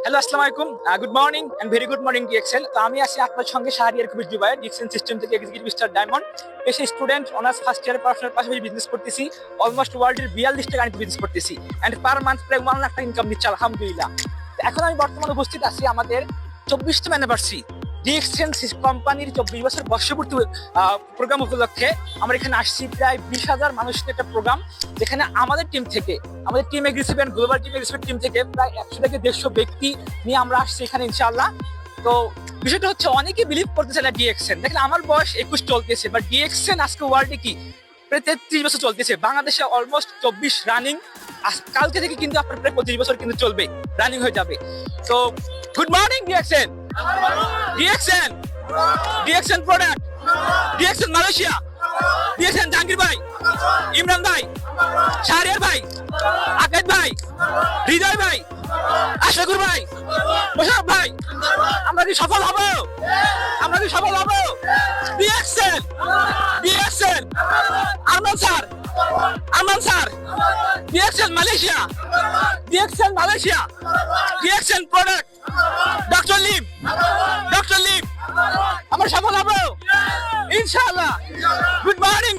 Hello, আসসালামু আলাইকুম। Good morning and very good morning DXL. তো আমি আছি আপনার সঙ্গে Shahriar Kabir Dubai DXL system থেকে এক্সিকিউটিভ স্টার ডায়মন্ড। পেশে স্টুডেন্ট, অনার্স ফার্স্ট ইয়ারে পড়াশোনার পাশাপাশি বিজনেস করতেছি। অলমোস্ট ওয়ার্ল্ডের 42টা কান্ট্রি বিজনেস করতেছি এন্ড পার মান্থ প্রায় 1 লাখ টাকা ইনকাম দিচ্ছি আলহামদুলিল্লাহ। তো এখন আমি বর্তমানে উপস্থিত আছি আমাদের 24তম অ্যানিভার্সারি ডিএক্সএল কোম্পানির 24 বছর বর্ষপূর্তি প্রোগ্রাম উপলক্ষে আমরা এখানে আসছি। প্রায় 20,000 মানুষের একটা প্রোগ্রাম, যেখানে আমাদের টিম থেকে, আমাদের team aggressive and global team aggressive team থেকে প্রায় 100 থেকে 150 ব্যক্তি নিয়ে আমরা আসছি এখানে ইনশাআল্লাহ। তো বিষয়টা হচ্ছে অনেকে বিলিভ করতেছে না ডিএক্সএন, দেখেন আমার বয়স 21 চলতেছে, বাট ডিএক্সএন আজকে ওয়ার্ল্ডে কি প্রায় 33 বছর চলতেছে। বাংলাদেশে অলমোস্ট 24 রানিং, কালকে থেকে কিন্তু আপনার প্রায় 25 বছর কিন্তু চলবে, রানিং হয়ে যাবে। তো good morning DXN, DXN, DXN product, DXN Malaysia, DXN Jahangir ভাই, ইমরান ভাই, শাহরিয়ার ভাই, আকাশ ভাই, হৃদয় ভাই, আশাকুর ভাই, মোশারফ ভাই, আমরা কি সফল হব? আমরা কি সফল হব? DXN, DXN, Arman sir, Arman sir, DXN Malaysia, DXN Malaysia, DXN product, doctor Lim, doctor Lim, আমরা সফল হব ইনশাআল্লাহ। Good morning.